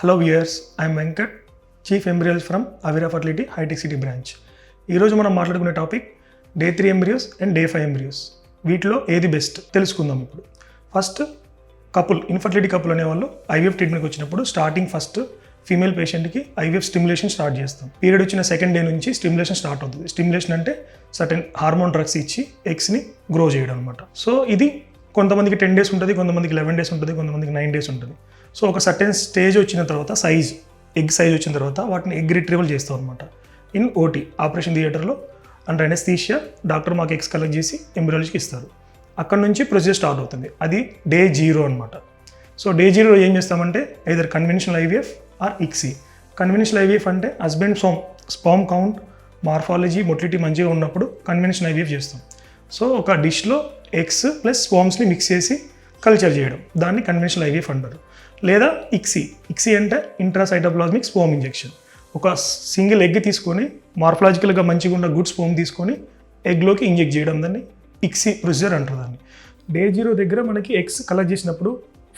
Hello viewers, I'm Venkat, chief embryos from Aveera fertility hitech city branch. ఈరోజు మనం మాట్లాడుకునే topic day 3 embryos and day 5 embryos. వీటిలో ఏది best తెలుసుకుందాం. ఇప్పుడు ఫస్ట్ ఇన్ఫర్టిలిటీ కపుల్ అనేవాళ్ళు ఐవీఎఫ్ ట్రీట్మెంట్కి వచ్చినప్పుడు ఫస్ట్ ఫీమేల్ పేషెంట్కి ఐవీఎఫ్ స్టిమ్యులేషన్ స్టార్ట్ చేస్తాం. పీరియడ్ వచ్చిన సెకండ్ డే నుంచి స్టిమ్యులేషన్ స్టార్ట్ అవుతుంది. స్టిమ్యులేషన్ అంటే సర్టెన్ హార్మోన్ డ్రగ్స్ ఇచ్చి ఎగ్స్ని గ్రో చేయడం అనమాట. సో ఇది కొంతమందికి 10 days ఉంటుంది, కొంతమందికి 11 days ఉంటుంది, కొంతమందికి 9 days ఉంటుంది. సో ఒక సర్టెన్ స్టేజ్ వచ్చిన తర్వాత ఎగ్ సైజ్ వచ్చిన తర్వాత వాటిని ఎగ్ రిట్రీవల్ చేస్తాం అనమాట. ఇన్ ఓటీ ఆపరేషన్ థియేటర్లో అండ్ అనెస్థీషియా డాక్టర్ మాకు ఎగ్స్ కలెక్ట్ చేసి ఎంబ్రియాలజీకి ఇస్తారు. అక్కడ నుంచి ప్రొసీజర్ స్టార్ట్ అవుతుంది. అది డే 0 అనమాట. సో డే 0 ఏం చేస్తామంటే either conventional IVF or ICSI. Conventional IVF అంటే husband sperm count, morphology, motility మంచిగా ఉన్నప్పుడు కన్వెన్షనల్ ఐవీఎఫ్ చేస్తాం. సో ఒక డిష్లో ఎగ్స్ ప్లస్ స్పర్మ్స్ని మిక్స్ చేసి కల్చర్ చేయడం, దాన్ని కన్వెన్షనల్ ఐవీఎఫ్ అంటారు. లేదా ఇక్సీ అంటే ఇంట్రాసైటోప్లాస్మిక్ స్పర్మ్ ఇంజెక్షన్. ఒక సింగిల్ ఎగ్ తీసుకొని మార్ఫలాజికల్గా మంచిగా ఉన్న గుడ్ స్పర్మ్ తీసుకొని ఎగ్లోకి ఇంజెక్ట్ చేయడం, దాన్ని ఇక్సీ ప్రొసీజర్ అంటారు. దాన్ని డే 0 దగ్గర మనకి ఎగ్స్ కలెక్ట్ చేసినప్పుడు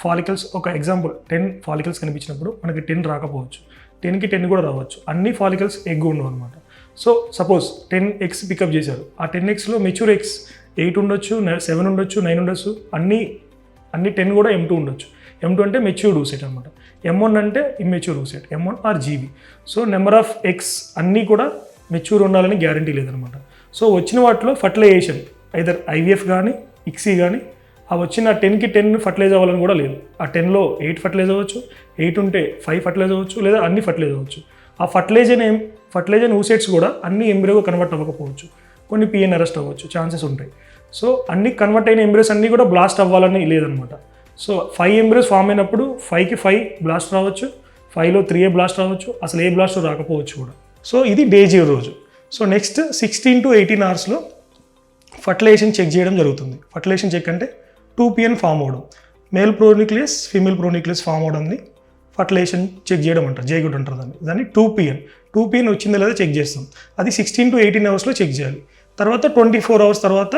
ఫాలికల్స్, ఒక ఎగ్జాంపుల్ 10 ఫాలికల్స్ కనిపించినప్పుడు మనకి 10 రాకపోవచ్చు, 10కి 10 కూడా రావచ్చు. అన్ని ఫాలికల్స్ ఎగ్ ఉండవు అనమాట. సో సపోజ్ 10 ఎగ్స్ పికప్ చేశారు. ఆ 10 ఎగ్స్లో మెచ్యూర్ ఎగ్స్ 8 ఉండొచ్చు, 7 ఉండొచ్చు, 9 ఉండొచ్చు, అన్ని 10 కూడా M2 ఉండొచ్చు. M2 అంటే మెచ్యూర్డ్ ఊసెట్ అనమాట. M1 అంటే immature oocyte, M1 or GV. So number of eggs అన్నీ కూడా మెచ్యూర్ ఉండాలని గ్యారంటీ లేదనమాట. సో వచ్చిన వాటిలో ఫర్టిలైజేషన్ ఐదర్ ఐవీఎఫ్ కానీ ఇక్సీ కానీ ఆ వచ్చిన 10కి 10 ఫర్టిలైజ్ అవ్వాలని కూడా లేదు. ఆ 10లో 8 ఫర్టిలైజ్ అవ్వచ్చు, 8 ఉంటే 5 ఫర్టిలైజ్ అవ్వచ్చు, లేదా అన్ని ఫర్టిలైజ్ అవ్వచ్చు. ఆ ఫర్టిలైజన్ ఊసెట్స్ కూడా అన్ని ఎంబ్రియోగా కన్వర్ట్ అవ్వకపోవచ్చు, కొన్ని పిఎన్ అరెస్ట్ అవ్వచ్చు, ఛాన్సెస్ ఉంటాయి. సో అన్ని కన్వర్ట్ అయిన ఎంబ్రియోస్ అన్నీ కూడా బ్లాస్ట్ అవ్వాలని లేదనమాట. సో 5 ఎంబ్రియోస్ ఫామ్ అయినప్పుడు 5కి 5 బ్లాస్ట్ రావచ్చు, 5లో 3 బ్లాస్ట్ రావచ్చు, అసలు ఏ బ్లాస్ట్ రాకపోవచ్చు కూడా. సో ఇది డే 0 రోజు. So next 16 to 18 hours fertilization check చేయడం జరుగుతుంది. ఫర్టిలైజేషన్ చెక్ అంటే 2PN ఫామ్ అవడం, male pronucleus female pronucleus form అవడంని ఫర్టిలైజేషన్ చెక్ చేయడం అంటారు, జైగుడ్ అంటారు దాన్ని 2PN వచ్చిందో లేదా చెక్ చేస్తాం. అది 16 to 18 hours చెక్ చేయాలి. తర్వాత 24 hours తర్వాత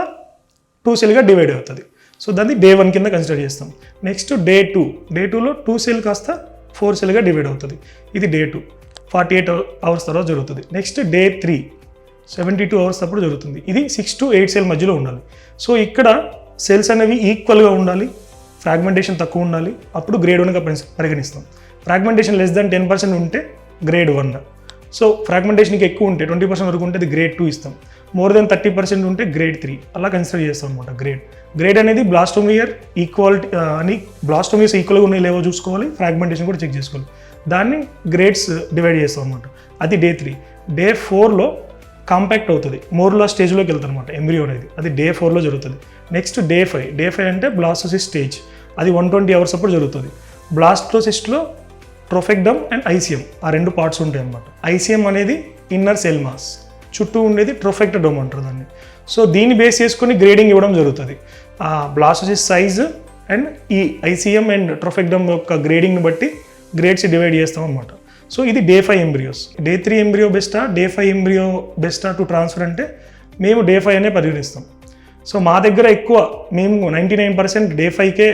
2 సెల్గా డివైడ్ అవుతుంది. సో దాన్ని డే 1 కింద కన్సిడర్ చేస్తాం. నెక్స్ట్ డే 2లో 2 సెల్ కాస్త 4 సెల్గా డివైడ్ అవుతుంది. ఇది డే 2 48 hours తర్వాత జరుగుతుంది. నెక్స్ట్ డే 3 72 hours అప్పుడు జరుగుతుంది. ఇది 6 to 8 సెల్ మధ్యలో ఉండాలి. సో ఇక్కడ సెల్స్ అనేవి ఈక్వల్గా ఉండాలి, ఫ్రాగ్మెంటేషన్ తక్కువ ఉండాలి, అప్పుడు గ్రేడ్ 1గా పరిగణిస్తాం. ఫ్రాగ్మెంటేషన్ లెస్ దాన్ 10% ఉంటే గ్రేడ్ 1. సో ఫ్రాగ్మెంటేషన్కి ఎక్కువ ఉంటే 20% వరకు ఉంటే అది గ్రేడ్ 2 ఇస్తాం. మోర్ దెన్ 30% ఉంటే గ్రేడ్ 3 అలా కన్సిడర్ చేస్తాం అనమాట. గ్రేడ్ అనేది బ్లాస్టోమియర్ ఈక్వాలిటీ అని, బ్లాస్టోమియర్స్ ఈక్వల్గా ఉన్నాయి లేవో చూసుకోవాలి, ఫ్రాగ్మెంటేషన్ కూడా చెక్ చేసుకోవాలి. దాన్ని గ్రేడ్స్ డివైడ్ చేస్తాం అనమాట. అది డే 3. డే 4లో కాంపాక్ట్ అవుతుంది, మోర్లా స్టేజ్లోకి వెళ్తుంది అనమాట ఎంబ్రియో అనేది. అది డే 4లో జరుగుతుంది. నెక్స్ట్ డే 5 అంటే బ్లాస్టోసిస్ట్ స్టేజ్. అది 120 hours అప్పుడు జరుగుతుంది. బ్లాస్టోసిస్ట్లో ట్రోఫెక్డమ్ అండ్ ఐసిఎం ఆ 2 parts ఉంటాయి అన్నమాట. ఐసిఎం అనేది ఇన్నర్ సెల్ మాస్, చుట్టూ ఉండేది ట్రోఫెక్టోడోమ్ అంటారు దాన్ని. సో దీన్ని బేస్ చేసుకుని గ్రేడింగ్ ఇవ్వడం జరుగుతుంది. ఆ బ్లాస్టోసిస్ట్ సైజ్ అండ్ ఈ ఐసిఎం అండ్ ట్రోఫెక్డమ్ యొక్క గ్రేడింగ్ని బట్టి గ్రేడ్స్ డివైడ్ చేస్తాం అనమాట. సో ఇది డే 5 ఎంబ్రియోస్. డే 3 ఎంబ్రియో బెస్టా, డే 5 ఎంబ్రియో బెస్టా టు ట్రాన్స్ఫర్ అంటే మేము డే 5 అనే పరిగణిస్తాం. సో మా దగ్గర ఎక్కువ మేము 99% డే 5కే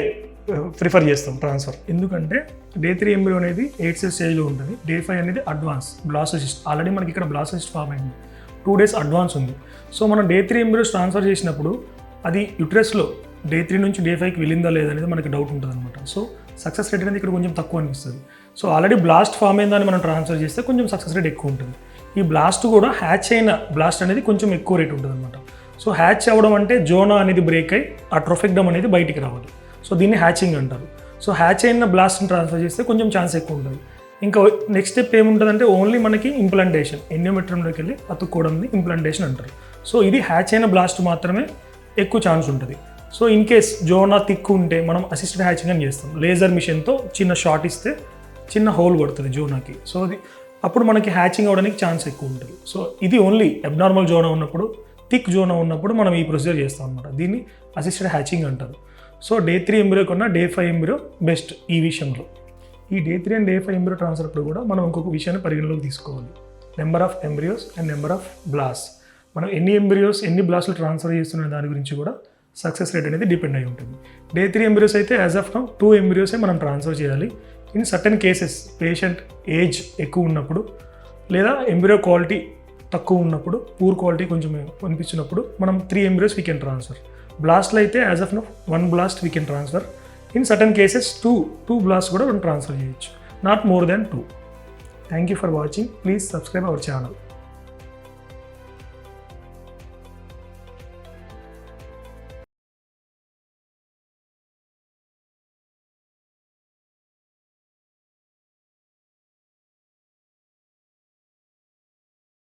ప్రిఫర్ చేస్తాం ట్రాన్స్ఫర్. ఎందుకంటే డే 3 ఎంబ్రియో అనేది 8 సెల్ స్టేజ్లో ఉంటుంది. డే 5 అనేది అడ్వాన్స్ బ్లాస్టోసిస్ట్. ఆల్రెడీ మనకి ఇక్కడ బ్లాస్టోసిస్ట్ ఫామ్ అయింది, 2 days అడ్వాన్స్ ఉంది. సో మనం డే 3 ఎంబ్రియోస్ ట్రాన్స్ఫర్ చేసినప్పుడు అది యుట్రస్లో డే 3 నుంచి డే 5కి వెళ్ళిందా లేదనేది మనకి డౌట్ ఉంటుంది అనమాట. సో సక్సెస్ రేట్ అనేది ఇక్కడ కొంచెం తక్కువ అనిపిస్తుంది. సో ఆల్రెడీ బ్లాస్ట్ ఫామ్ అయిందని మనం ట్రాన్స్ఫర్ చేస్తే కొంచెం సక్సెస్ రేట్ ఎక్కువ ఉంటుంది. ఈ బ్లాస్ట్ కూడా హ్యాచ్ అయిన బ్లాస్ట్ అనేది కొంచెం ఎక్కువ రేట్ ఉంటుంది అనమాట. సో హ్యాచ్ అవ్వడం అంటే జోనా అనేది బ్రేక్ అయ్యి ఆ ట్రోఫెక్డమ్ అనేది బయటికి రావాలి. సో దీన్ని హ్యాచింగ్ అంటారు. సో హ్యాచ్ అయిన బ్లాస్ట్ని ట్రాన్స్ఫర్ చేస్తే కొంచెం ఛాన్స్ ఎక్కువ ఉంటుంది. ఇంకా నెక్స్ట్ స్టెప్ ఏముంటుందంటే ఓన్లీ మనకి ఇంప్లాంటేషన్, ఎండోమెట్రియంలోకి వెళ్ళి అతుక్కోవడంని ఇంప్లాంటేషన్ అంటారు. సో ఇది హ్యాచ్ అయిన బ్లాస్ట్ మాత్రమే ఎక్కువ ఛాన్స్ ఉంటుంది. So in case Zona thick ఉంటే మనం అసిస్టెడ్ హ్యాచింగ్ అని చేస్తాం. లేజర్ మిషన్తో చిన్న షాట్ ఇస్తే చిన్న హోల్ పడుతుంది జోనాకి. సో అది అప్పుడు మనకి హ్యాచింగ్ అవ్వడానికి ఛాన్స్ ఎక్కువ ఉంటుంది. సో ఇది ఓన్లీ అబ్నార్మల్ జోనా ఉన్నప్పుడు, థిక్ జోనా ఉన్నప్పుడు మనం ఈ ప్రొసీజర్ చేస్తాం అనమాట. దీన్ని అసిస్టెడ్ హ్యాచింగ్ అంటారు. సో డే 3 ఎంబ్రియో కన్నా డే 5 ఎంబ్రియో బెస్ట్ ఈ విషయంలో. ఈ day 3 and day 5 embryo transfer అప్పుడు కూడా మనం ఇంకొక విషయాన్ని పరిగణలోకి తీసుకోవాలి. Number of embryos and number of blast. మనం ఎన్ని ఎంబ్రియోస్ ఎన్ని బ్లాస్ట్లు ట్రాన్స్ఫర్ చేస్తున్న దాని గురించి కూడా సక్సెస్ రేట్ అనేది డిపెండ్ అయి ఉంటుంది. డే 3 ఎంబ్రియోస్ అయితే యాజ్ ఆఫ్ నౌ 2 ఎంబ్రియోసే మనం ట్రాన్స్ఫర్ చేయాలి. In certain cases patient age ఎక్కువ ఉన్నప్పుడు లేదా ఎంబ్రియో క్వాలిటీ తక్కువ ఉన్నప్పుడు, పూర్ క్వాలిటీ కొంచెం అనిపించినప్పుడు మనం 3 embryos వీ కెన్ ట్రాన్స్ఫర్. బ్లాస్ట్లో అయితే as of now 1 blast we can transfer. In certain cases 2 blasts కూడా మనం ట్రాన్స్ఫర్ చేయొచ్చు, not more than 2. Thank you for watching. Please subscribe our channel.